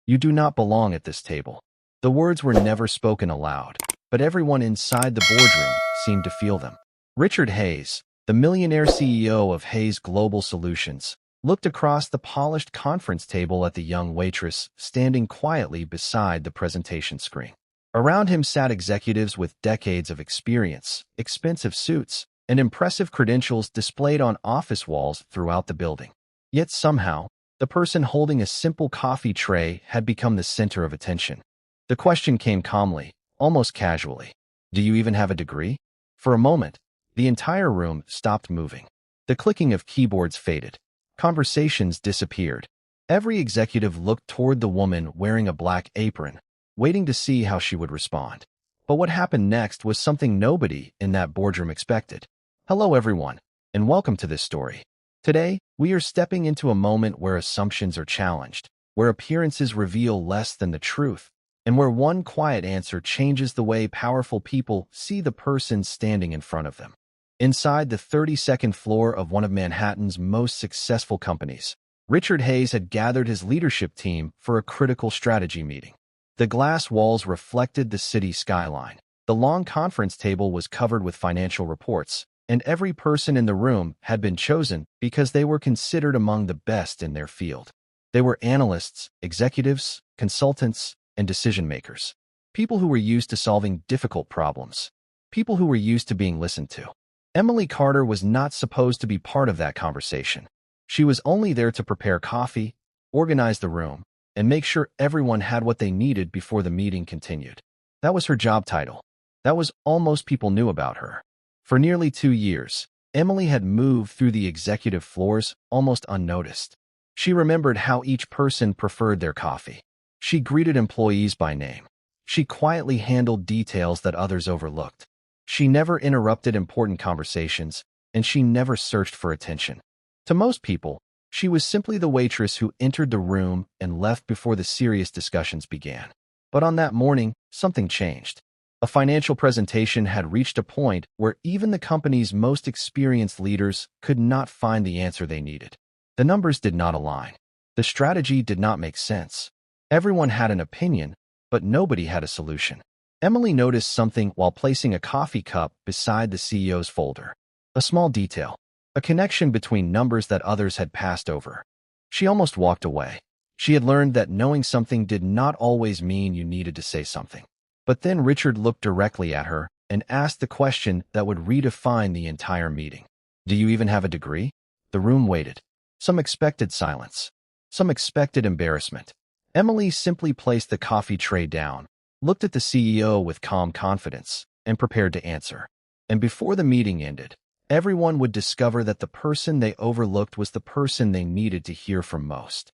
"You do not belong at this table." The words were never spoken aloud, but everyone inside the boardroom seemed to feel them. Richard Hayes, the millionaire CEO of Hayes Global Solutions, looked across the polished conference table at the young waitress standing quietly beside the presentation screen. Around him sat executives with decades of experience, expensive suits, and impressive credentials displayed on office walls throughout the building. Yet somehow, the person holding a simple coffee tray had become the center of attention. The question came calmly, almost casually. "Do you even have a degree?" For a moment, the entire room stopped moving. The clicking of keyboards faded. Conversations disappeared. Every executive looked toward the woman wearing a black apron, waiting to see how she would respond. But what happened next was something nobody in that boardroom expected. Hello, everyone, and welcome to this story. Today, we are stepping into a moment where assumptions are challenged, where appearances reveal less than the truth, and where one quiet answer changes the way powerful people see the person standing in front of them. Inside the 32nd floor of one of Manhattan's most successful companies, Richard Hayes had gathered his leadership team for a critical strategy meeting. The glass walls reflected the city skyline. The long conference table was covered with financial reports, and every person in the room had been chosen because they were considered among the best in their field. They were analysts, executives, consultants, and decision-makers. People who were used to solving difficult problems. People who were used to being listened to. Emily Carter was not supposed to be part of that conversation. She was only there to prepare coffee, organize the room, and make sure everyone had what they needed before the meeting continued. That was her job title. That was all most people knew about her. For nearly 2 years, Emily had moved through the executive floors almost unnoticed. She remembered how each person preferred their coffee. She greeted employees by name. She quietly handled details that others overlooked. She never interrupted important conversations, and she never searched for attention. To most people, she was simply the waitress who entered the room and left before the serious discussions began. But on that morning, something changed. A financial presentation had reached a point where even the company's most experienced leaders could not find the answer they needed. The numbers did not align. The strategy did not make sense. Everyone had an opinion, but nobody had a solution. Emily noticed something while placing a coffee cup beside the CEO's folder. A small detail. A connection between numbers that others had passed over. She almost walked away. She had learned that knowing something did not always mean you needed to say something. But then Richard looked directly at her and asked the question that would redefine the entire meeting. "Do you even have a degree?" The room waited. Some expected silence. Some expected embarrassment. Emily simply placed the coffee tray down, looked at the CEO with calm confidence, and prepared to answer. And before the meeting ended, everyone would discover that the person they overlooked was the person they needed to hear from most.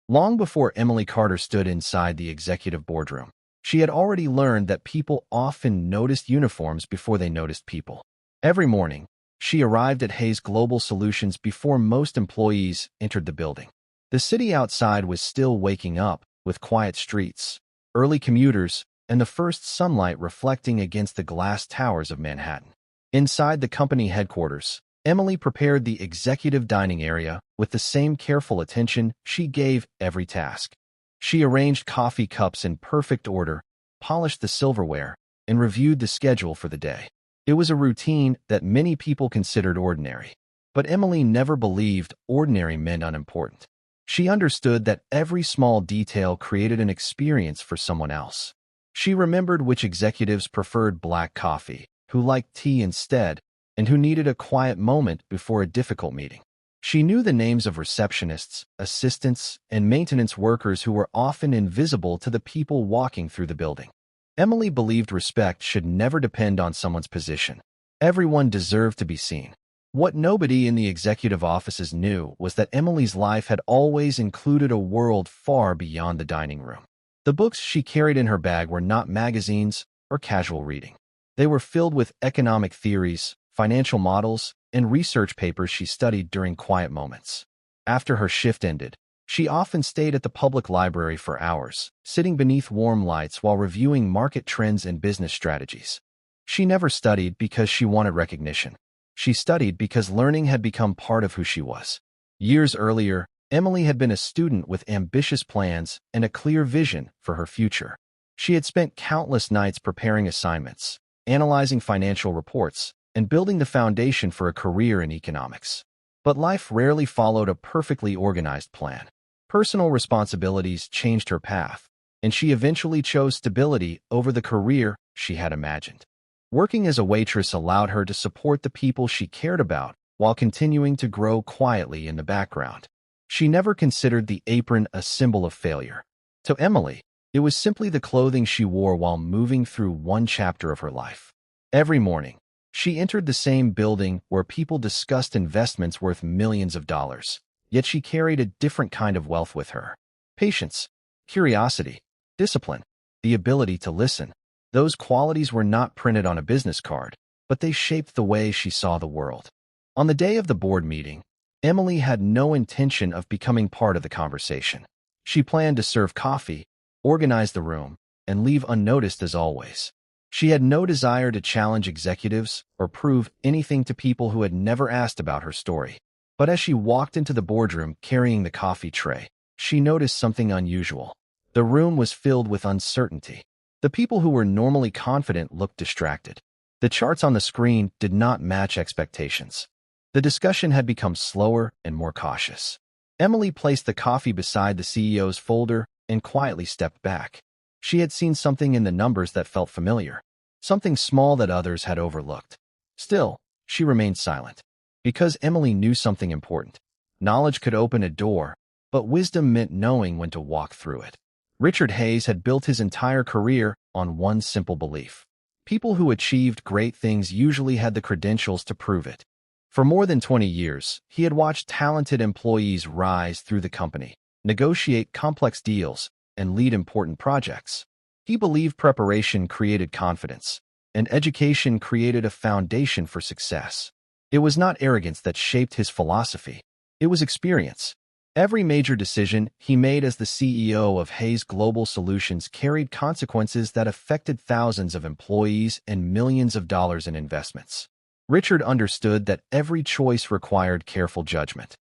Long before Emily Carter stood inside the executive boardroom, she had already learned that people often noticed uniforms before they noticed people. Every morning, she arrived at Hayes Global Solutions before most employees entered the building. The city outside was still waking up, with quiet streets, early commuters, and the first sunlight reflecting against the glass towers of Manhattan. Inside the company headquarters, Emily prepared the executive dining area with the same careful attention she gave every task. She arranged coffee cups in perfect order, polished the silverware, and reviewed the schedule for the day. It was a routine that many people considered ordinary. But Emily never believed ordinary meant unimportant. She understood that every small detail created an experience for someone else. She remembered which executives preferred black coffee, who liked tea instead, and who needed a quiet moment before a difficult meeting. She knew the names of receptionists, assistants, and maintenance workers who were often invisible to the people walking through the building. Emily believed respect should never depend on someone's position. Everyone deserved to be seen. What nobody in the executive offices knew was that Emily's life had always included a world far beyond the dining room. The books she carried in her bag were not magazines or casual reading. They were filled with economic theories, financial models, and research papers she studied during quiet moments. After her shift ended, she often stayed at the public library for hours, sitting beneath warm lights while reviewing market trends and business strategies. She never studied because she wanted recognition. She studied because learning had become part of who she was. Years earlier, Emily had been a student with ambitious plans and a clear vision for her future. She had spent countless nights preparing assignments, analyzing financial reports, and building the foundation for a career in economics. But life rarely followed a perfectly organized plan. Personal responsibilities changed her path, and she eventually chose stability over the career she had imagined. Working as a waitress allowed her to support the people she cared about while continuing to grow quietly in the background. She never considered the apron a symbol of failure. To Emily, it was simply the clothing she wore while moving through one chapter of her life. Every morning, she entered the same building where people discussed investments worth millions of dollars, yet she carried a different kind of wealth with her. Patience, curiosity, discipline, the ability to listen. Those qualities were not printed on a business card, but they shaped the way she saw the world. On the day of the board meeting, Emily had no intention of becoming part of the conversation. She planned to serve coffee, organize the room, and leave unnoticed as always. She had no desire to challenge executives or prove anything to people who had never asked about her story. But as she walked into the boardroom carrying the coffee tray, she noticed something unusual. The room was filled with uncertainty. The people who were normally confident looked distracted. The charts on the screen did not match expectations. The discussion had become slower and more cautious. Emily placed the coffee beside the CEO's folder and quietly stepped back. She had seen something in the numbers that felt familiar, something small that others had overlooked. Still, she remained silent. Because Emily knew something important. Knowledge could open a door, but wisdom meant knowing when to walk through it. Richard Hayes had built his entire career on one simple belief. People who achieved great things usually had the credentials to prove it. For more than 20 years, he had watched talented employees rise through the company, negotiate complex deals, and lead important projects. He believed preparation created confidence, and education created a foundation for success. It was not arrogance that shaped his philosophy. It was experience. Every major decision he made as the CEO of Hayes Global Solutions carried consequences that affected thousands of employees and millions of dollars in investments. Richard understood that every choice required careful judgment.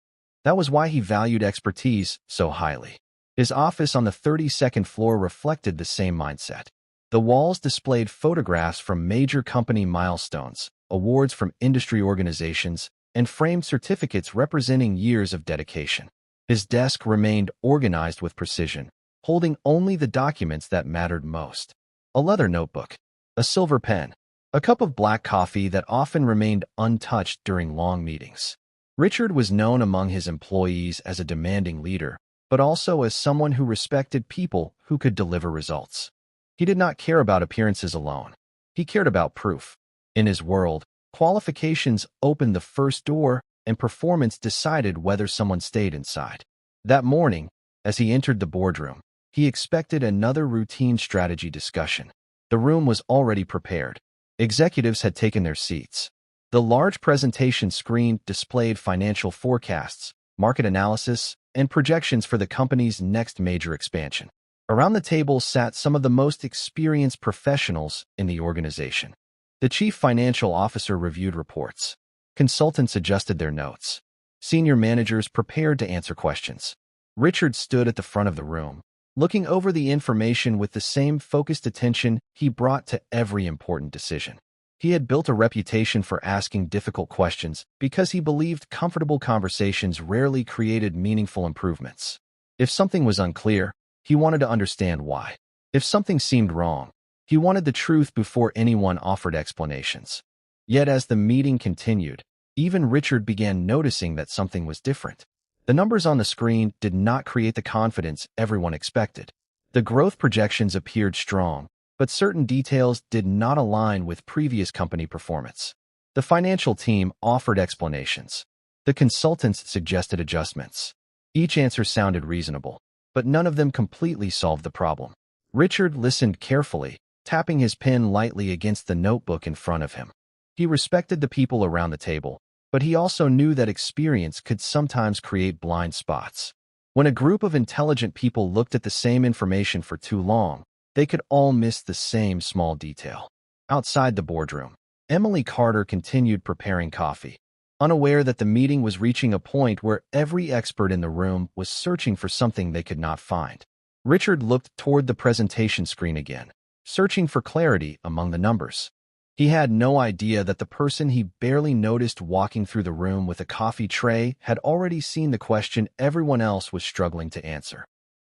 That was why he valued expertise so highly. His office on the 32nd floor reflected the same mindset. The walls displayed photographs from major company milestones, awards from industry organizations, and framed certificates representing years of dedication. His desk remained organized with precision, holding only the documents that mattered most. A leather notebook, a silver pen, a cup of black coffee that often remained untouched during long meetings. Richard was known among his employees as a demanding leader, but also as someone who respected people who could deliver results. He did not care about appearances alone. He cared about proof. In his world, qualifications opened the first door, and performance decided whether someone stayed inside. That morning, as he entered the boardroom, he expected another routine strategy discussion. The room was already prepared. Executives had taken their seats. The large presentation screen displayed financial forecasts, market analysis, and projections for the company's next major expansion. Around the table sat some of the most experienced professionals in the organization. The chief financial officer reviewed reports. Consultants adjusted their notes. Senior managers prepared to answer questions. Richard stood at the front of the room, looking over the information with the same focused attention he brought to every important decision. He had built a reputation for asking difficult questions because he believed comfortable conversations rarely created meaningful improvements. If something was unclear, he wanted to understand why. If something seemed wrong, he wanted the truth before anyone offered explanations. Yet as the meeting continued, even Richard began noticing that something was different. The numbers on the screen did not create the confidence everyone expected. The growth projections appeared strong, but certain details did not align with previous company performance. The financial team offered explanations. The consultants suggested adjustments. Each answer sounded reasonable, but none of them completely solved the problem. Richard listened carefully, tapping his pen lightly against the notebook in front of him. He respected the people around the table, but he also knew that experience could sometimes create blind spots. When a group of intelligent people looked at the same information for too long, they could all miss the same small detail. Outside the boardroom, Emily Carter continued preparing coffee. unaware that the meeting was reaching a point where every expert in the room was searching for something they could not find. Richard looked toward the presentation screen again, searching for clarity among the numbers. He had no idea that the person he barely noticed walking through the room with a coffee tray had already seen the question everyone else was struggling to answer.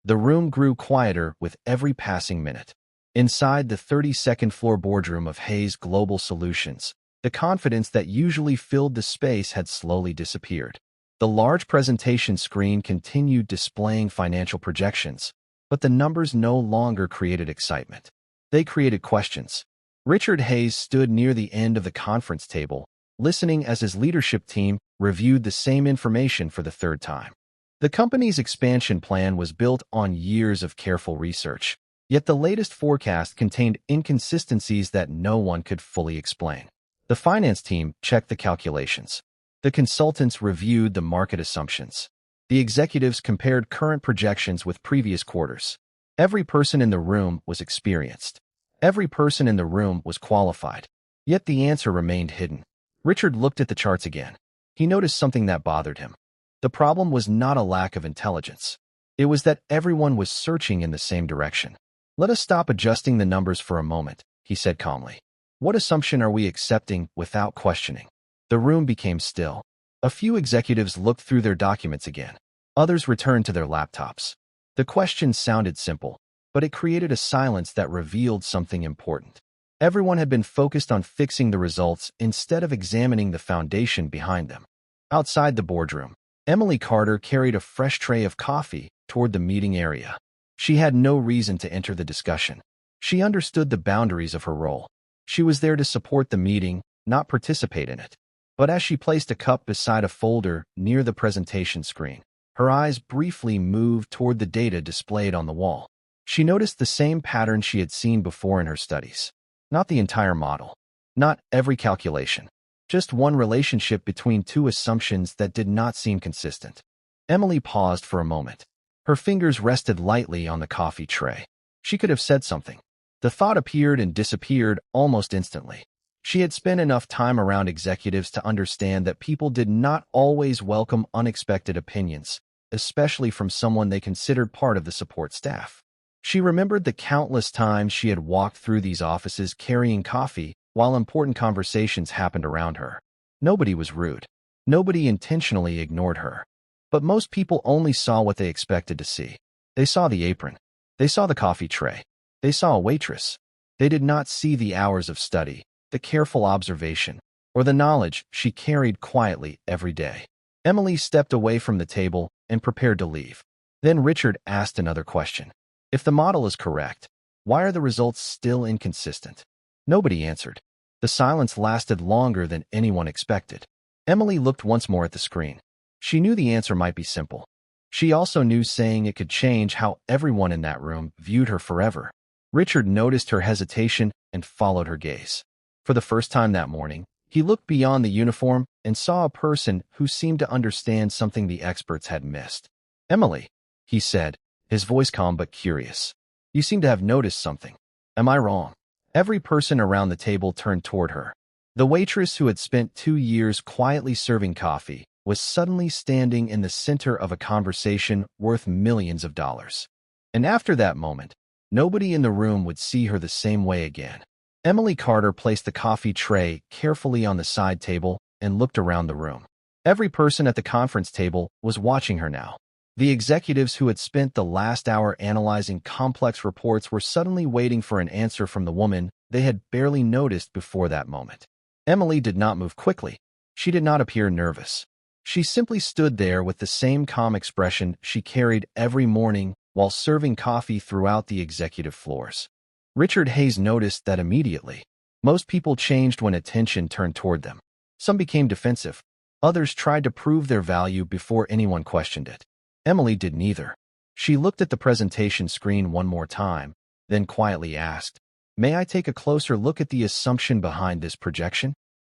The room grew quieter with every passing minute. Inside the 32nd floor boardroom of Hayes Global Solutions, the confidence that usually filled the space had slowly disappeared. The large presentation screen continued displaying financial projections, but the numbers no longer created excitement. They created questions. Richard Hayes stood near the end of the conference table, listening as his leadership team reviewed the same information for the third time. The company's expansion plan was built on years of careful research, yet the latest forecast contained inconsistencies that no one could fully explain. The finance team checked the calculations. The consultants reviewed the market assumptions. The executives compared current projections with previous quarters. Every person in the room was experienced. Every person in the room was qualified. Yet the answer remained hidden. Richard looked at the charts again. He noticed something that bothered him. The problem was not a lack of intelligence. It was that everyone was searching in the same direction. "Let us stop adjusting the numbers for a moment," he said calmly. "What assumption are we accepting without questioning?" The room became still. A few executives looked through their documents again. Others returned to their laptops. The question sounded simple, but it created a silence that revealed something important. Everyone had been focused on fixing the results instead of examining the foundation behind them. Outside the boardroom, Emily Carter carried a fresh tray of coffee toward the meeting area. She had no reason to enter the discussion. She understood the boundaries of her role. She was there to support the meeting, not participate in it. But as she placed a cup beside a folder near the presentation screen, her eyes briefly moved toward the data displayed on the wall. She noticed the same pattern she had seen before in her studies. Not the entire model. Not every calculation. Just one relationship between two assumptions that did not seem consistent. Emily paused for a moment. Her fingers rested lightly on the coffee tray. She could have said something. The thought appeared and disappeared almost instantly. She had spent enough time around executives to understand that people did not always welcome unexpected opinions, especially from someone they considered part of the support staff. She remembered the countless times she had walked through these offices carrying coffee while important conversations happened around her. Nobody was rude. Nobody intentionally ignored her. But most people only saw what they expected to see. They saw the apron. They saw the coffee tray. They saw a waitress. They did not see the hours of study, the careful observation, or the knowledge she carried quietly every day. Emily stepped away from the table and prepared to leave. Then Richard asked another question. If the model is correct, why are the results still inconsistent? Nobody answered. The silence lasted longer than anyone expected. Emily looked once more at the screen. She knew the answer might be simple. She also knew saying it could change how everyone in that room viewed her forever. Richard noticed her hesitation and followed her gaze. For the first time that morning, he looked beyond the uniform and saw a person who seemed to understand something the experts had missed. "Emily," he said, his voice calm but curious. "You seem to have noticed something. Am I wrong?" Every person around the table turned toward her. The waitress who had spent 2 years quietly serving coffee was suddenly standing in the center of a conversation worth millions of dollars. And after that moment, nobody in the room would see her the same way again. Emily Carter placed the coffee tray carefully on the side table and looked around the room. Every person at the conference table was watching her now. The executives who had spent the last hour analyzing complex reports were suddenly waiting for an answer from the woman they had barely noticed before that moment. Emily did not move quickly. She did not appear nervous. She simply stood there with the same calm expression she carried every morning while serving coffee throughout the executive floors. Richard Hayes noticed that immediately. Most people changed when attention turned toward them. Some became defensive. Others tried to prove their value before anyone questioned it. Emily did neither. She looked at the presentation screen one more time, then quietly asked, "May I take a closer look at the assumption behind this projection?"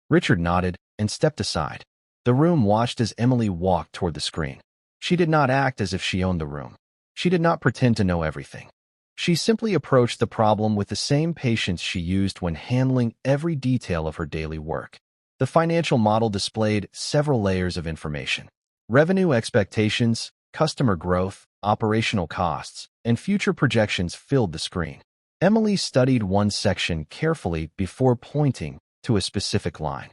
Richard nodded and stepped aside. The room watched as Emily walked toward the screen. She did not act as if she owned the room. She did not pretend to know everything. She simply approached the problem with the same patience she used when handling every detail of her daily work. The financial model displayed several layers of information. Revenue expectations, customer growth, operational costs, and future projections filled the screen. Emily studied one section carefully before pointing to a specific line.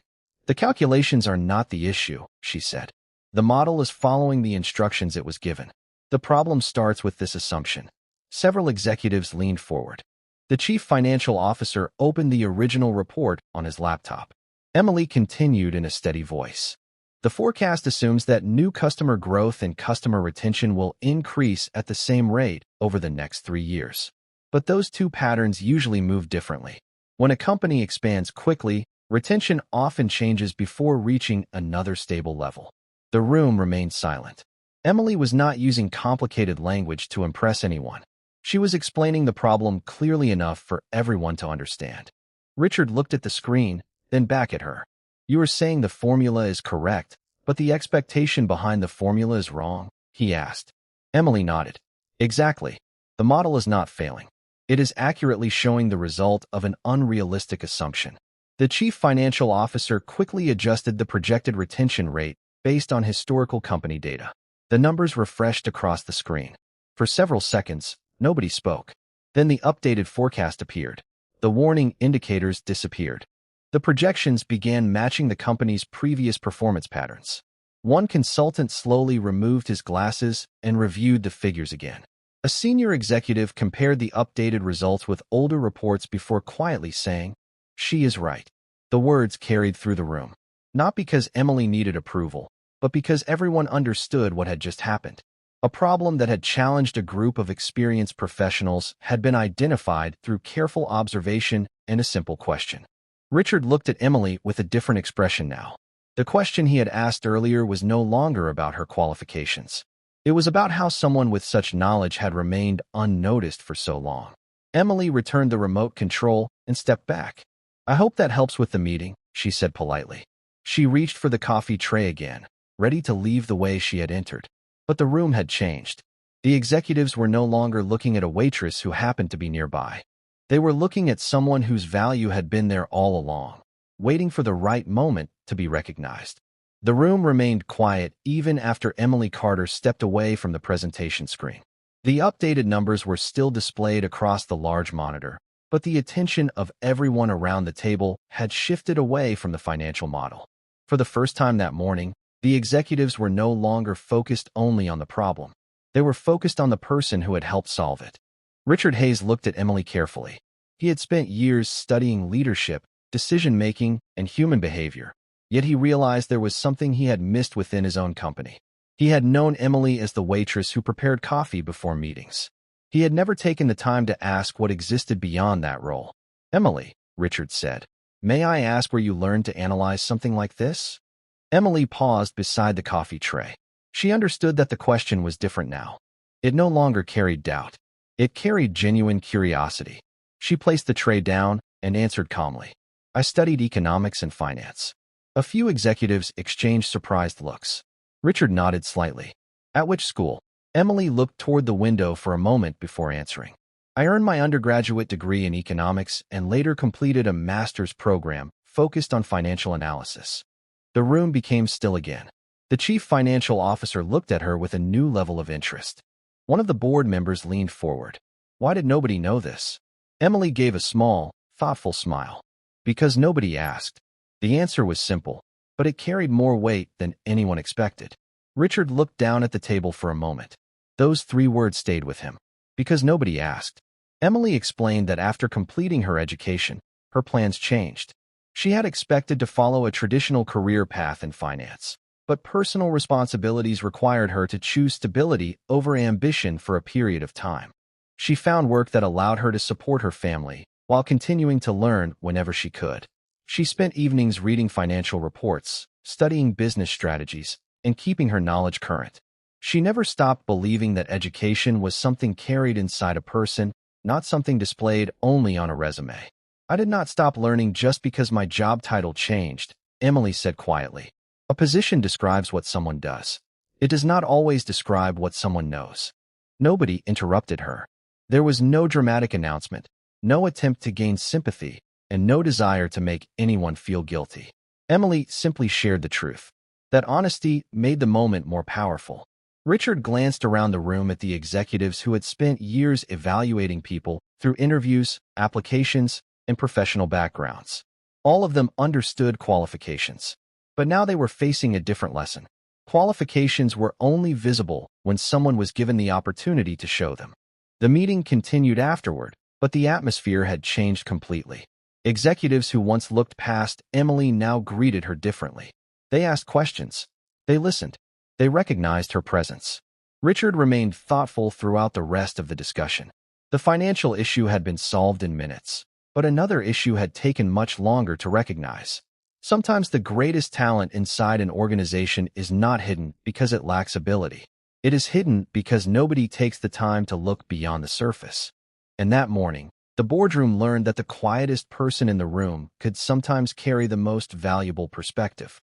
"The calculations are not the issue," she said. "The model is following the instructions it was given. The problem starts with this assumption." Several executives leaned forward. The chief financial officer opened the original report on his laptop. Emily continued in a steady voice. "The forecast assumes that new customer growth and customer retention will increase at the same rate over the next 3 years. But those two patterns usually move differently. When a company expands quickly, retention often changes before reaching another stable level." The room remained silent. Emily was not using complicated language to impress anyone. She was explaining the problem clearly enough for everyone to understand. Richard looked at the screen, then back at her. "You are saying the formula is correct, but the expectation behind the formula is wrong?" he asked. Emily nodded. "Exactly. The model is not failing. It is accurately showing the result of an unrealistic assumption." The chief financial officer quickly adjusted the projected retention rate based on historical company data. The numbers refreshed across the screen. For several seconds, nobody spoke. Then the updated forecast appeared. The warning indicators disappeared. The projections began matching the company's previous performance patterns. One consultant slowly removed his glasses and reviewed the figures again. A senior executive compared the updated results with older reports before quietly saying, "She is right." The words carried through the room. Not because Emily needed approval, but because everyone understood what had just happened. A problem that had challenged a group of experienced professionals had been identified through careful observation and a simple question. Richard looked at Emily with a different expression now. The question he had asked earlier was no longer about her qualifications. It was about how someone with such knowledge had remained unnoticed for so long. Emily returned the remote control and stepped back. "I hope that helps with the meeting," she said politely. She reached for the coffee tray again, ready to leave the way she had entered. But the room had changed. The executives were no longer looking at a waitress who happened to be nearby. They were looking at someone whose value had been there all along, waiting for the right moment to be recognized. The room remained quiet even after Emily Carter stepped away from the presentation screen. The updated numbers were still displayed across the large monitor, but the attention of everyone around the table had shifted away from the financial model. For the first time that morning, the executives were no longer focused only on the problem. They were focused on the person who had helped solve it. Richard Hayes looked at Emily carefully. He had spent years studying leadership, decision-making, and human behavior, yet he realized there was something he had missed within his own company. He had known Emily as the waitress who prepared coffee before meetings. He had never taken the time to ask what existed beyond that role. "Emily," Richard said, "may I ask where you learned to analyze something like this?" Emily paused beside the coffee tray. She understood that the question was different now. It no longer carried doubt. It carried genuine curiosity. She placed the tray down and answered calmly, "I studied economics and finance." A few executives exchanged surprised looks. Richard nodded slightly. "At which school?" Emily looked toward the window for a moment before answering. "I earned my undergraduate degree in economics and later completed a master's program focused on financial analysis." The room became still again. The chief financial officer looked at her with a new level of interest. One of the board members leaned forward. "Why did nobody know this?" Emily gave a small, thoughtful smile. "Because nobody asked." The answer was simple, but it carried more weight than anyone expected. Richard looked down at the table for a moment. Those 3 words stayed with him. Because nobody asked. Emily explained that after completing her education, her plans changed. She had expected to follow a traditional career path in finance, but personal responsibilities required her to choose stability over ambition for a period of time. She found work that allowed her to support her family while continuing to learn whenever she could. She spent evenings reading financial reports, studying business strategies, and keeping her knowledge current. She never stopped believing that education was something carried inside a person, not something displayed only on a resume. "I did not stop learning just because my job title changed," Emily said quietly. "A position describes what someone does. It does not always describe what someone knows." Nobody interrupted her. There was no dramatic announcement, no attempt to gain sympathy, and no desire to make anyone feel guilty. Emily simply shared the truth. That honesty made the moment more powerful. Richard glanced around the room at the executives who had spent years evaluating people through interviews, applications, and professional backgrounds. All of them understood qualifications. But now they were facing a different lesson. Qualifications were only visible when someone was given the opportunity to show them. The meeting continued afterward, but the atmosphere had changed completely. Executives who once looked past Emily now greeted her differently. They asked questions. They listened. They recognized her presence. Richard remained thoughtful throughout the rest of the discussion. The financial issue had been solved in minutes, but another issue had taken much longer to recognize. Sometimes the greatest talent inside an organization is not hidden because it lacks ability. It is hidden because nobody takes the time to look beyond the surface. And that morning, the boardroom learned that the quietest person in the room could sometimes carry the most valuable perspective.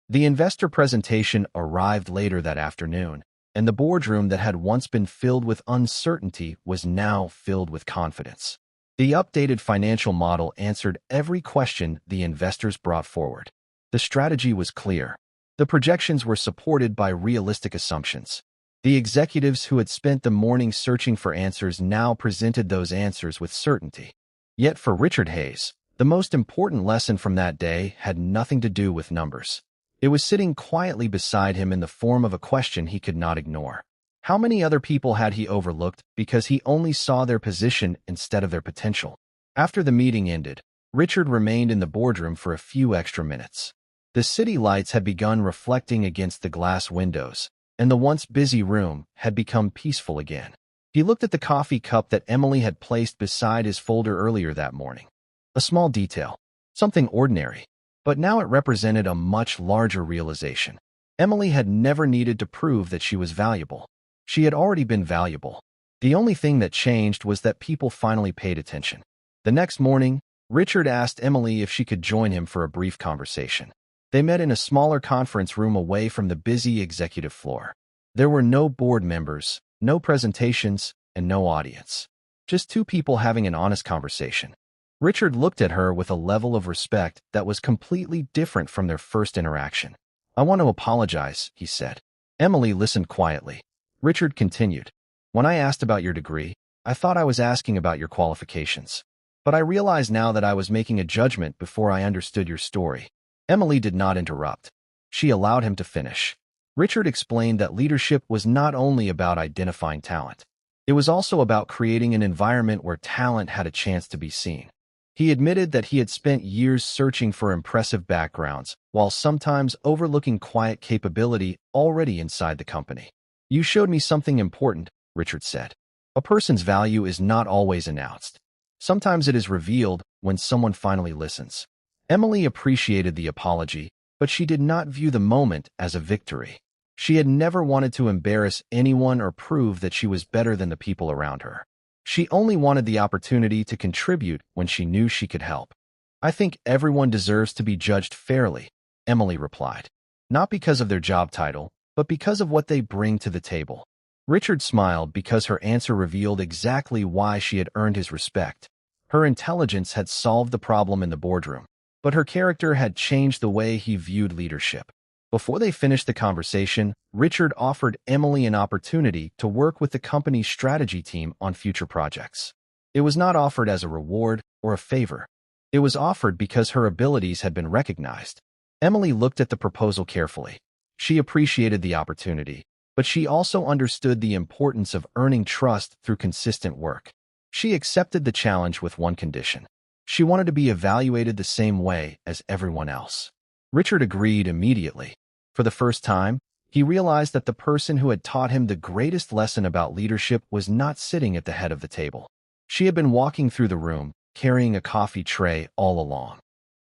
The investor presentation arrived later that afternoon, and the boardroom that had once been filled with uncertainty was now filled with confidence. The updated financial model answered every question the investors brought forward. The strategy was clear. The projections were supported by realistic assumptions. The executives who had spent the morning searching for answers now presented those answers with certainty. Yet for Richard Hayes, the most important lesson from that day had nothing to do with numbers. It was sitting quietly beside him in the form of a question he could not ignore. How many other people had he overlooked because he only saw their position instead of their potential? After the meeting ended, Richard remained in the boardroom for a few extra minutes. The city lights had begun reflecting against the glass windows, and the once busy room had become peaceful again. He looked at the coffee cup that Emily had placed beside his folder earlier that morning. A small detail, something ordinary, but now it represented a much larger realization. Emily had never needed to prove that she was valuable. She had already been valuable. The only thing that changed was that people finally paid attention. The next morning, Richard asked Emily if she could join him for a brief conversation. They met in a smaller conference room away from the busy executive floor. There were no board members, no presentations, and no audience. Just two people having an honest conversation. Richard looked at her with a level of respect that was completely different from their first interaction. "I want to apologize," he said. Emily listened quietly. Richard continued, "When I asked about your degree, I thought I was asking about your qualifications. But I realize now that I was making a judgment before I understood your story." Emily did not interrupt. She allowed him to finish. Richard explained that leadership was not only about identifying talent. It was also about creating an environment where talent had a chance to be seen. He admitted that he had spent years searching for impressive backgrounds, while sometimes overlooking quiet capability already inside the company. "You showed me something important," Richard said. "A person's value is not always announced. Sometimes it is revealed when someone finally listens." Emily appreciated the apology, but she did not view the moment as a victory. She had never wanted to embarrass anyone or prove that she was better than the people around her. She only wanted the opportunity to contribute when she knew she could help. "I think everyone deserves to be judged fairly," Emily replied. "Not because of their job title, but because of what they bring to the table." Richard smiled because her answer revealed exactly why she had earned his respect. Her intelligence had solved the problem in the boardroom, but her character had changed the way he viewed leadership. Before they finished the conversation, Richard offered Emily an opportunity to work with the company's strategy team on future projects. It was not offered as a reward or a favor. It was offered because her abilities had been recognized. Emily looked at the proposal carefully. She appreciated the opportunity, but she also understood the importance of earning trust through consistent work. She accepted the challenge with one condition. She wanted to be evaluated the same way as everyone else. Richard agreed immediately. For the first time, he realized that the person who had taught him the greatest lesson about leadership was not sitting at the head of the table. She had been walking through the room, carrying a coffee tray all along.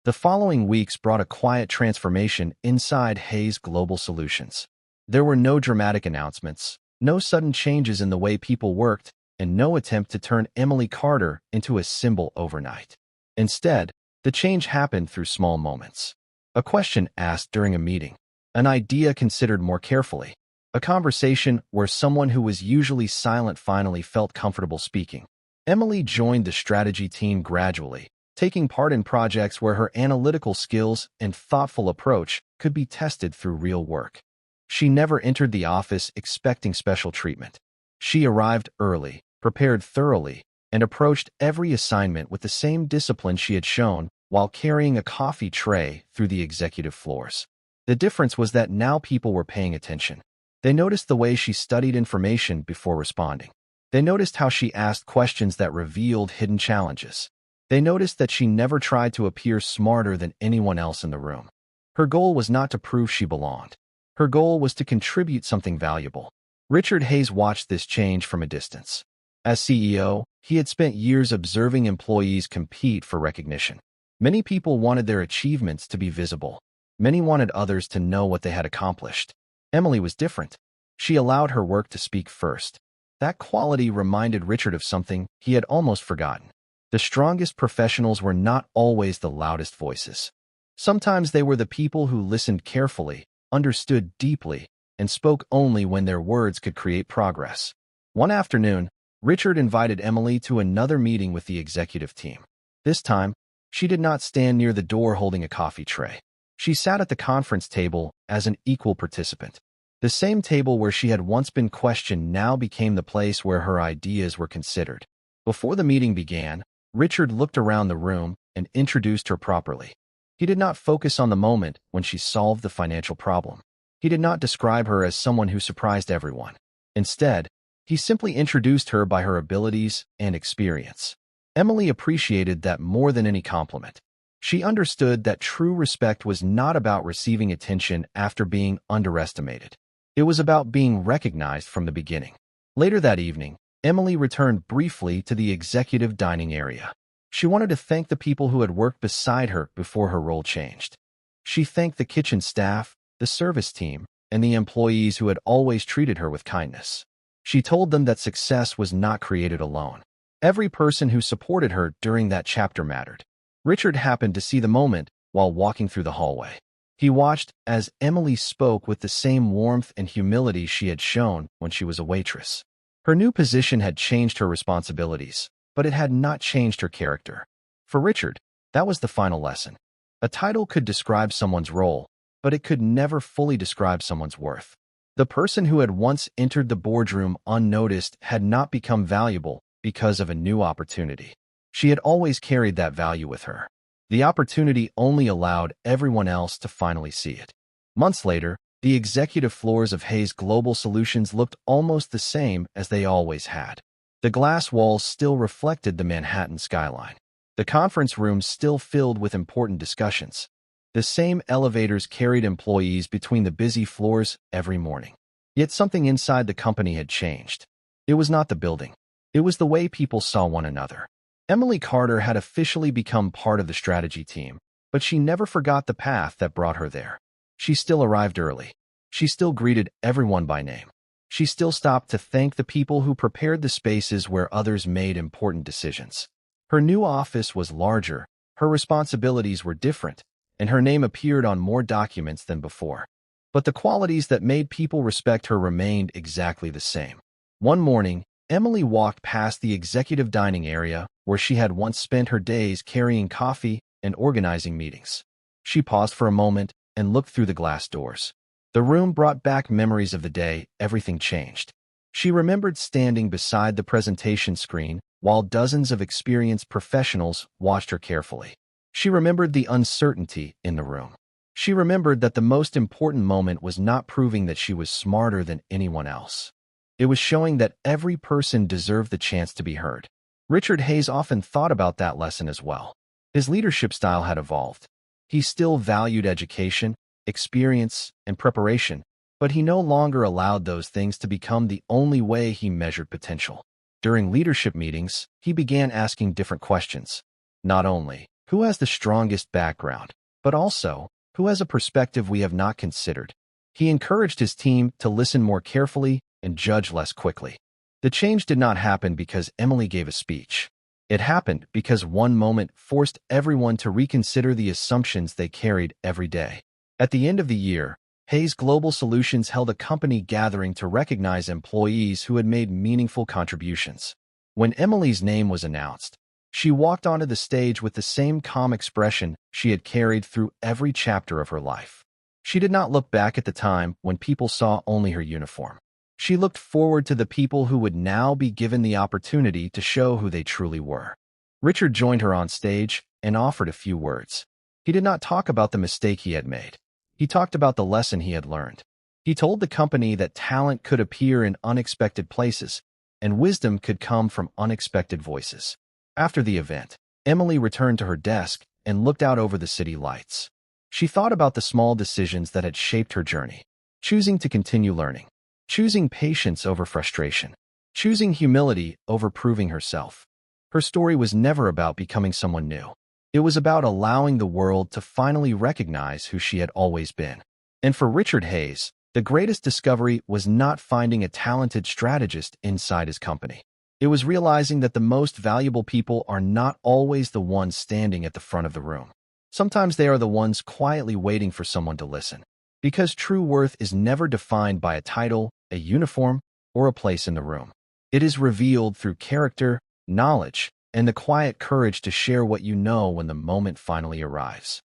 The following weeks brought a quiet transformation inside Hayes Global Solutions. There were no dramatic announcements, no sudden changes in the way people worked, and no attempt to turn Emily Carter into a symbol overnight. Instead, the change happened through small moments. A question asked during a meeting, an idea considered more carefully, a conversation where someone who was usually silent finally felt comfortable speaking. Emily joined the strategy team gradually, taking part in projects where her analytical skills and thoughtful approach could be tested through real work. She never entered the office expecting special treatment. She arrived early, prepared thoroughly, and approached every assignment with the same discipline she had shown while carrying a coffee tray through the executive floors. The difference was that now people were paying attention. They noticed the way she studied information before responding. They noticed how she asked questions that revealed hidden challenges. They noticed that she never tried to appear smarter than anyone else in the room. Her goal was not to prove she belonged. Her goal was to contribute something valuable. Richard Hayes watched this change from a distance. As CEO, he had spent years observing employees compete for recognition. Many people wanted their achievements to be visible. Many wanted others to know what they had accomplished. Emily was different. She allowed her work to speak first. That quality reminded Richard of something he had almost forgotten. The strongest professionals were not always the loudest voices. Sometimes they were the people who listened carefully, understood deeply, and spoke only when their words could create progress. One afternoon, Richard invited Emily to another meeting with the executive team. This time, she did not stand near the door holding a coffee tray. She sat at the conference table as an equal participant. The same table where she had once been questioned now became the place where her ideas were considered. Before the meeting began, Richard looked around the room and introduced her properly. He did not focus on the moment when she solved the financial problem. He did not describe her as someone who surprised everyone. Instead, he simply introduced her by her abilities and experience. Emily appreciated that more than any compliment. She understood that true respect was not about receiving attention after being underestimated. It was about being recognized from the beginning. Later that evening, Emily returned briefly to the executive dining area. She wanted to thank the people who had worked beside her before her role changed. She thanked the kitchen staff, the service team, and the employees who had always treated her with kindness. She told them that success was not created alone. Every person who supported her during that chapter mattered. Richard happened to see the moment while walking through the hallway. He watched as Emily spoke with the same warmth and humility she had shown when she was a waitress. Her new position had changed her responsibilities, but it had not changed her character. For Richard, that was the final lesson. A title could describe someone's role, but it could never fully describe someone's worth. The person who had once entered the boardroom unnoticed had not become valuable because of a new opportunity. She had always carried that value with her. The opportunity only allowed everyone else to finally see it. Months later, the executive floors of Hayes Global Solutions looked almost the same as they always had. The glass walls still reflected the Manhattan skyline. The conference rooms still filled with important discussions. The same elevators carried employees between the busy floors every morning. Yet something inside the company had changed. It was not the building. It was the way people saw one another. Emily Carter had officially become part of the strategy team, but she never forgot the path that brought her there. She still arrived early. She still greeted everyone by name. She still stopped to thank the people who prepared the spaces where others made important decisions. Her new office was larger, her responsibilities were different, and her name appeared on more documents than before. But the qualities that made people respect her remained exactly the same. One morning, Emily walked past the executive dining area where she had once spent her days carrying coffee and organizing meetings. She paused for a moment and looked through the glass doors. The room brought back memories of the day everything changed. She remembered standing beside the presentation screen while dozens of experienced professionals watched her carefully. She remembered the uncertainty in the room. She remembered that the most important moment was not proving that she was smarter than anyone else. It was showing that every person deserved the chance to be heard. Richard Hayes often thought about that lesson as well. His leadership style had evolved. He still valued education, experience, and preparation, but he no longer allowed those things to become the only way he measured potential. During leadership meetings, he began asking different questions. Not only, who has the strongest background, but also, who has a perspective we have not considered? He encouraged his team to listen more carefully and judge less quickly. The change did not happen because Emily gave a speech. It happened because one moment forced everyone to reconsider the assumptions they carried every day. At the end of the year, Hayes Global Solutions held a company gathering to recognize employees who had made meaningful contributions. When Emily's name was announced, She walked onto the stage with the same calm expression she had carried through every chapter of her life. She did not look back at the time when people saw only her uniform. She looked forward to the people who would now be given the opportunity to show who they truly were. Richard joined her on stage and offered a few words. He did not talk about the mistake he had made. He talked about the lesson he had learned. He told the company that talent could appear in unexpected places, and wisdom could come from unexpected voices. After the event, Emily returned to her desk and looked out over the city lights. She thought about the small decisions that had shaped her journey, choosing to continue learning, choosing patience over frustration, choosing humility over proving herself. Her story was never about becoming someone new. It was about allowing the world to finally recognize who she had always been. And for Richard Hayes, the greatest discovery was not finding a talented strategist inside his company. It was realizing that the most valuable people are not always the ones standing at the front of the room. Sometimes they are the ones quietly waiting for someone to listen. Because true worth is never defined by a title, a uniform, or a place in the room. It is revealed through character, knowledge, and the quiet courage to share what you know when the moment finally arrives.